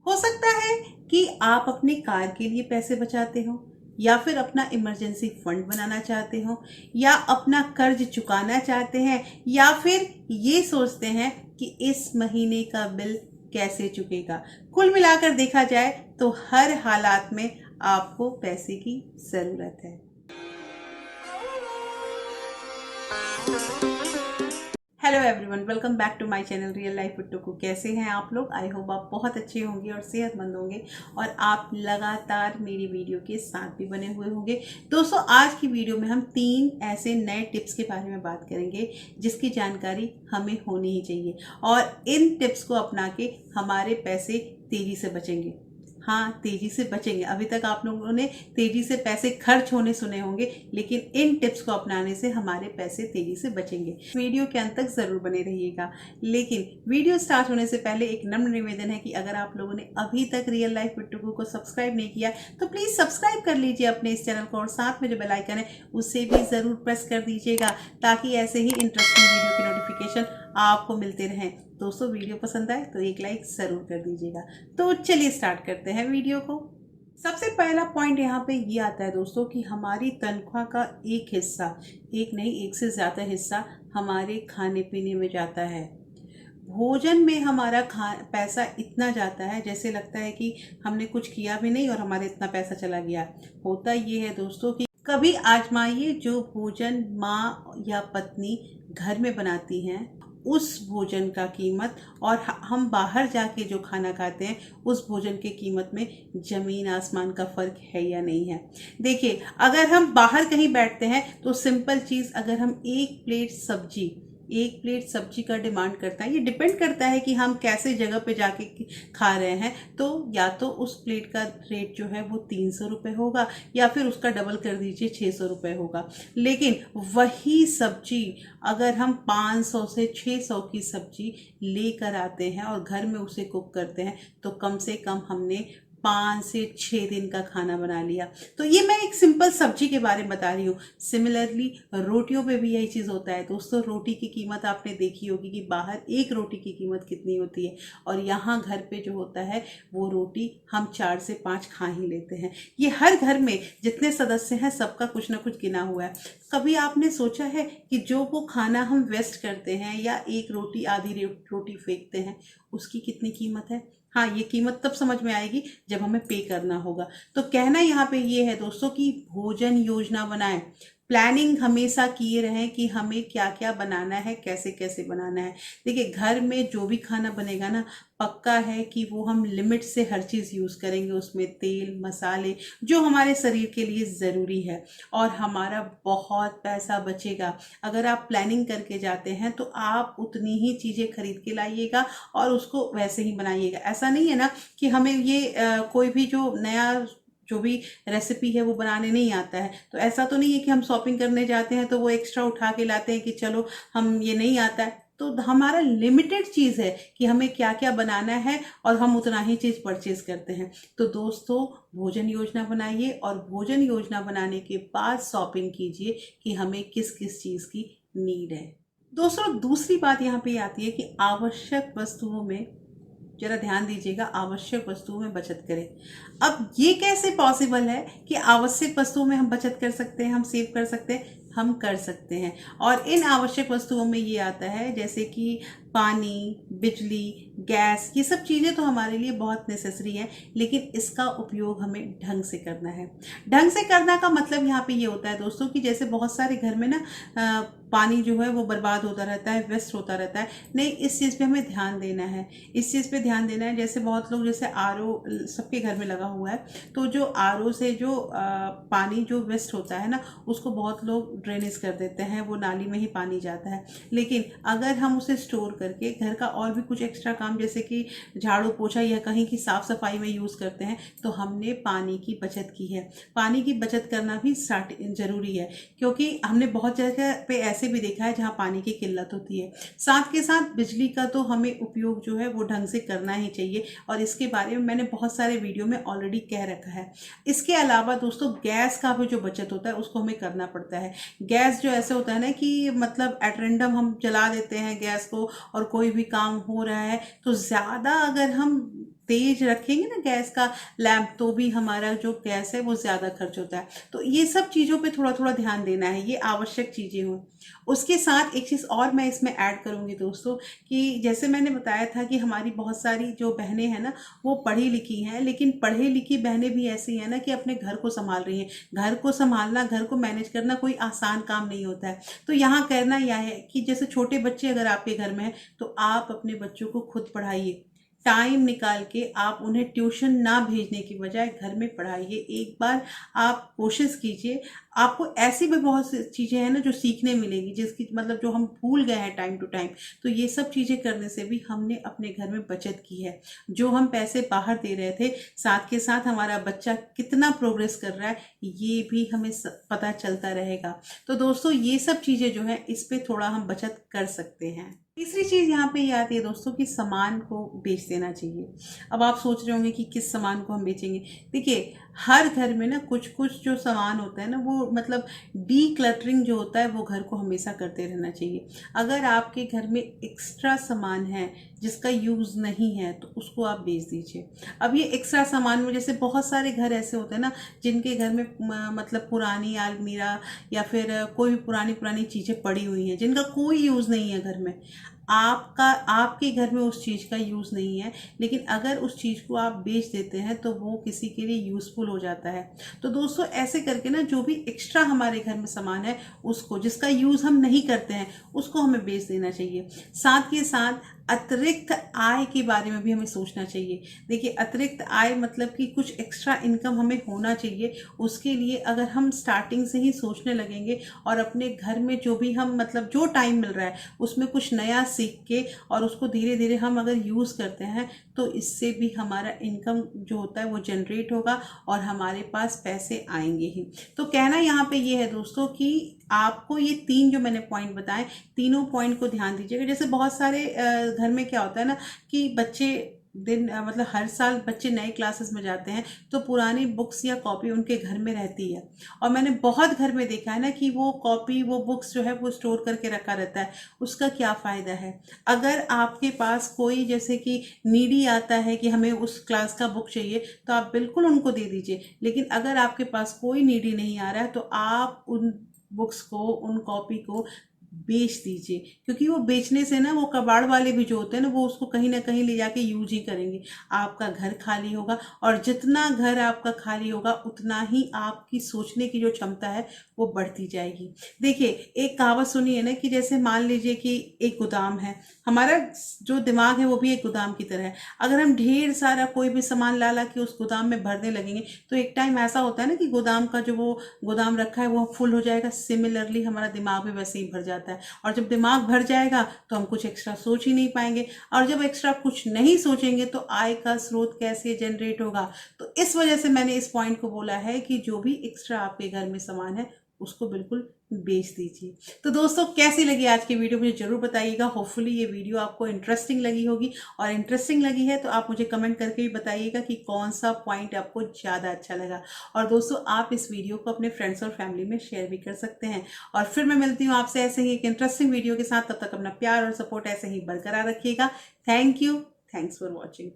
हो सकता है कि आप अपनी कार के लिए पैसे बचाते हो, या फिर अपना इमरजेंसी फंड बनाना चाहते हो, या अपना कर्ज चुकाना चाहते हैं, या फिर ये सोचते हैं कि इस महीने का बिल कैसे चुकेगा। कुल मिलाकर देखा जाए तो हर हालात में आपको पैसे की ज़रूरत है। Hello everyone, welcome back to my channel real life with Tuku. कैसे हैं आप लोग? आई होप आप बहुत अच्छे होंगे और सेहतमंद होंगे और आप लगातार मेरी वीडियो के साथ भी बने हुए होंगे। दोस्तों, आज की वीडियो में हम 3 ऐसे नए टिप्स के बारे में बात करेंगे जिसकी जानकारी हमें होनी ही चाहिए, और इन टिप्स को अपना के हमारे पैसे तेजी से बचेंगे। हाँ, तेजी से बचेंगे। अभी तक आप लोगों ने तेजी से पैसे खर्च होने सुने होंगे, लेकिन इन टिप्स को अपनाने से हमारे पैसे तेजी से बचेंगे। वीडियो के अंत तक जरूर बने रहिएगा। लेकिन वीडियो स्टार्ट होने से पहले एक नम्र निवेदन है कि अगर आप लोगों ने अभी तक रियल लाइफ विद टुकू को सब्सक्राइब नहीं किया तो प्लीज सब्सक्राइब कर लीजिए अपने इस चैनल को, और साथ में जो बेल आइकन है उसे भी जरूर प्रेस कर दीजिएगा ताकि ऐसे ही इंटरेस्टिंग वीडियो की नोटिफिकेशन आपको मिलते रहें। दोस्तों, वीडियो पसंद आए तो एक लाइक जरूर कर दीजिएगा। तो चलिए स्टार्ट करते हैं वीडियो को। सबसे पहला पॉइंट यहाँ पे ये आता है दोस्तों कि हमारी तनख्वाह का एक हिस्सा, एक नहीं एक से ज़्यादा हिस्सा हमारे खाने पीने में जाता है। भोजन में हमारा पैसा इतना जाता है जैसे लगता है कि हमने कुछ किया भी नहीं और हमारे इतना पैसा चला गया। होता ये है दोस्तों कि कभी आजमाइए, जो भोजन माँ या पत्नी घर में बनाती हैं उस भोजन का कीमत और हम बाहर जाके जो खाना खाते हैं उस भोजन के कीमत में जमीन आसमान का फर्क है या नहीं है। देखिए, अगर हम बाहर कहीं बैठते हैं तो सिंपल चीज़, अगर हम एक प्लेट सब्जी का डिमांड करता है, ये डिपेंड करता है कि हम कैसे जगह पे जाके खा रहे हैं, तो या तो उस प्लेट का रेट जो है वो 300 रुपये होगा या फिर उसका डबल कर दीजिए 600 रुपये होगा। लेकिन वही सब्जी अगर हम 500 से 600 की सब्जी लेकर आते हैं और घर में उसे कुक करते हैं तो कम से कम हमने 5 से 6 दिन का खाना बना लिया। तो ये मैं एक सिंपल सब्जी के बारे में बता रही हूँ। सिमिलरली रोटियों पे भी यही चीज़ होता है दोस्तों। रोटी की कीमत आपने देखी होगी कि बाहर एक रोटी की कीमत कितनी होती है, और यहाँ घर पे जो होता है वो रोटी हम 4 से 5 खा ही लेते हैं। ये हर घर में जितने सदस्य हैं सबका कुछ ना कुछ गिना हुआ है। कभी आपने सोचा है कि जो वो खाना हम वेस्ट करते हैं या एक रोटी आधी रोटी फेंकते हैं उसकी कितनी कीमत है? हाँ, ये कीमत तब समझ में आएगी जब हमें पे करना होगा। तो कहना यहाँ पे ये है दोस्तों कि भोजन योजना बनाएं, प्लानिंग हमेशा किए रहें कि हमें क्या क्या बनाना है, कैसे कैसे बनाना है। देखिए, घर में जो भी खाना बनेगा ना, पक्का है कि वो हम लिमिट से हर चीज़ यूज़ करेंगे, उसमें तेल मसाले जो हमारे शरीर के लिए ज़रूरी है, और हमारा बहुत पैसा बचेगा। अगर आप प्लानिंग करके जाते हैं तो आप उतनी ही चीज़ें खरीद के लाइएगा और उसको वैसे ही बनाइएगा। ऐसा नहीं है ना कि हमें ये कोई भी जो नया जो भी रेसिपी है वो बनाने नहीं आता है। तो ऐसा तो नहीं है कि हम शॉपिंग करने जाते हैं तो वो एक्स्ट्रा उठा के लाते हैं कि चलो हम ये नहीं आता है। तो हमारा लिमिटेड चीज़ है कि हमें क्या क्या बनाना है और हम उतना ही चीज़ परचेज करते हैं। तो दोस्तों, भोजन योजना बनाइए और भोजन योजना बनाने के बाद शॉपिंग कीजिए कि हमें किस किस चीज़ की नीड है। दोस्तों, दूसरी बात यहाँ पे आती है कि आवश्यक वस्तुओं में जरा ध्यान दीजिएगा, आवश्यक वस्तुओं में बचत करें। अब ये कैसे पॉसिबल है कि आवश्यक वस्तुओं में हम बचत कर सकते हैं, हम सेव कर सकते हैं? हम कर सकते हैं। और इन आवश्यक वस्तुओं में ये आता है जैसे कि पानी, बिजली, गैस, ये सब चीज़ें तो हमारे लिए बहुत नेसेसरी है, लेकिन इसका उपयोग हमें ढंग से करना है। ढंग से करना का मतलब यहाँ पे ये होता है दोस्तों कि जैसे बहुत सारे घर में ना पानी जो है वो बर्बाद होता रहता है, वेस्ट होता रहता है। नहीं, इस चीज़ पे हमें ध्यान देना है, इस चीज़ पे ध्यान देना है। जैसे बहुत लोग, जैसे आरओ सबके घर में लगा हुआ है, तो जो आरओ से जो पानी जो वेस्ट होता है ना, उसको बहुत लोग ड्रेनेज कर देते हैं, वो नाली में ही पानी जाता है। लेकिन अगर हम उसे स्टोर करके घर का और भी कुछ एक्स्ट्रा काम जैसे कि झाड़ू पोछा या कहीं की साफ सफाई में यूज़ करते हैं तो हमने पानी की बचत की है। पानी की बचत करना भी ज़रूरी है, क्योंकि हमने बहुत जगह पे ऐसे भी देखा है जहाँ पानी की किल्लत होती है। साथ के साथ बिजली का तो हमें उपयोग जो है वो ढंग से करना ही चाहिए, और इसके बारे में मैंने बहुत सारे वीडियो में ऑलरेडी कह रखा है। इसके अलावा दोस्तों, गैस का भी जो बचत होता है उसको हमें करना पड़ता है। गैस जो ऐसे होता है ना कि मतलब एट रेंडम हम जला देते हैं गैस को, और कोई भी काम हो रहा है तो ज़्यादा अगर हम तेज रखेंगे ना गैस का लैंप, तो भी हमारा जो गैस है वो ज़्यादा खर्च होता है। तो ये सब चीज़ों पे थोड़ा थोड़ा ध्यान देना है, ये आवश्यक चीज़ें हों। उसके साथ एक चीज़ और मैं इसमें ऐड करूँगी दोस्तों, कि जैसे मैंने बताया था कि हमारी बहुत सारी जो बहनें हैं ना वो पढ़ी लिखी हैं, लेकिन पढ़ी लिखी बहनें भी ऐसी हैं ना कि अपने घर को संभाल रही हैं। घर को संभालना, घर को मैनेज करना कोई आसान काम नहीं होता है। तो यहाँ करना यह है कि जैसे छोटे बच्चे अगर आपके घर में हैं तो आप अपने बच्चों को खुद पढ़ाइए। टाइम निकाल के आप उन्हें ट्यूशन ना भेजने की बजाय घर में पढ़ाइए। एक बार आप कोशिश कीजिए, आपको ऐसी भी बहुत सी चीज़ें हैं ना जो सीखने मिलेंगी, जिसकी मतलब जो हम भूल गए हैं टाइम टू टाइम। तो ये सब चीज़ें करने से भी हमने अपने घर में बचत की है। जो हम पैसे बाहर दे रहे थे, साथ के साथ हमारा बच्चा कितना प्रोग्रेस कर रहा है ये भी हमें पता चलता रहेगा। तो दोस्तों ये सब चीज़ें जो है इस पे थोड़ा हम बचत कर सकते हैं। तीसरी चीज़ यहाँ पे ये आती है दोस्तों कि सामान को बेच देना चाहिए। अब आप सोच रहे होंगे कि किस सामान को हम बेचेंगे। देखिए, हर घर में ना कुछ कुछ जो सामान होता है ना, वो मतलब डी क्लटरिंग जो होता है वो घर को हमेशा करते रहना चाहिए। अगर आपके घर में एक्स्ट्रा सामान है जिसका यूज़ नहीं है तो उसको आप बेच दीजिए। अब ये एक्स्ट्रा सामान में जैसे बहुत सारे घर ऐसे होते हैं ना जिनके घर में मतलब पुरानी अलमीरा या फिर कोई भी पुरानी पुरानी चीज़ें पड़ी हुई हैं जिनका कोई यूज़ नहीं है घर में। आपके घर में उस चीज़ का यूज़ नहीं है, लेकिन अगर उस चीज़ को आप बेच देते हैं तो वो किसी के लिए यूज़फुल हो जाता है। तो दोस्तों ऐसे करके ना जो भी एक्स्ट्रा हमारे घर में सामान है उसको, जिसका यूज़ हम नहीं करते हैं, उसको हमें बेच देना चाहिए। साथ के साथ अतिरिक्त आय के बारे में भी हमें सोचना चाहिए। देखिए, अतिरिक्त आय मतलब कि कुछ एक्स्ट्रा इनकम हमें होना चाहिए। उसके लिए अगर हम स्टार्टिंग से ही सोचने लगेंगे और अपने घर में जो भी हम मतलब जो टाइम मिल रहा है उसमें कुछ नया सीख के और उसको धीरे धीरे हम अगर यूज़ करते हैं तो इससे भी हमारा इनकम जो होता है वो जनरेट होगा और हमारे पास पैसे आएंगे ही। तो कहना यहाँ पे ये है दोस्तों कि आपको ये 3 जो मैंने पॉइंट बताए, तीनों पॉइंट को ध्यान दीजिएगा। जैसे बहुत सारे घर में क्या होता है ना कि बच्चे मतलब हर साल बच्चे नए क्लासेस में जाते हैं तो पुरानी बुक्स या कॉपी उनके घर में रहती है। और मैंने बहुत घर में देखा है ना कि वो कॉपी, वो बुक्स जो है वो स्टोर करके रखा रहता है। उसका क्या फ़ायदा है? अगर आपके पास कोई जैसे कि नीडी आता है कि हमें उस क्लास का बुक चाहिए तो आप बिल्कुल उनको दे दीजिए। लेकिन अगर आपके पास कोई नीडी नहीं आ रहा है तो आप उन बुक्स को, उन कॉपी को बेच दीजिए। क्योंकि वो बेचने से ना वो कबाड़ वाले भी जो होते हैं ना वो उसको कहीं ना कहीं ले जाके यूज ही करेंगे। आपका घर खाली होगा और जितना घर आपका खाली होगा उतना ही आपकी सोचने की जो क्षमता है वो बढ़ती जाएगी। देखिए, एक कहावत सुनी है ना कि जैसे मान लीजिए कि एक गोदाम है, हमारा जो दिमाग है वो भी एक गोदाम की तरह है। अगर हम ढेर सारा कोई भी सामान ला ला के उस गोदाम में भरने लगेंगे तो एक टाइम ऐसा होता है ना कि गोदाम का जो वो गोदाम रखा है वो फुल हो जाएगा। सिमिलरली हमारा दिमाग भी वैसे ही भर जाता है और जब दिमाग भर जाएगा तो हम कुछ एक्स्ट्रा सोच ही नहीं पाएंगे और जब एक्स्ट्रा कुछ नहीं सोचेंगे तो आय का स्रोत कैसे जनरेट होगा। तो इस वजह से मैंने इस पॉइंट को बोला है कि जो भी एक्स्ट्रा आपके घर में सामान है उसको बिल्कुल बेच दीजिए। तो दोस्तों कैसी लगी आज की वीडियो मुझे जरूर बताइएगा। होपफुली ये वीडियो आपको इंटरेस्टिंग लगी होगी और इंटरेस्टिंग लगी है तो आप मुझे कमेंट करके भी बताइएगा कि कौन सा पॉइंट आपको ज़्यादा अच्छा लगा। और दोस्तों आप इस वीडियो को अपने फ्रेंड्स और फैमिली में शेयर भी कर सकते हैं। और फिर मैं मिलती हूँ आपसे ऐसे ही एक इंटरेस्टिंग वीडियो के साथ। तब तक अपना प्यार और सपोर्ट ऐसे ही बरकरार रखिएगा। Thank you. Thanks for watching.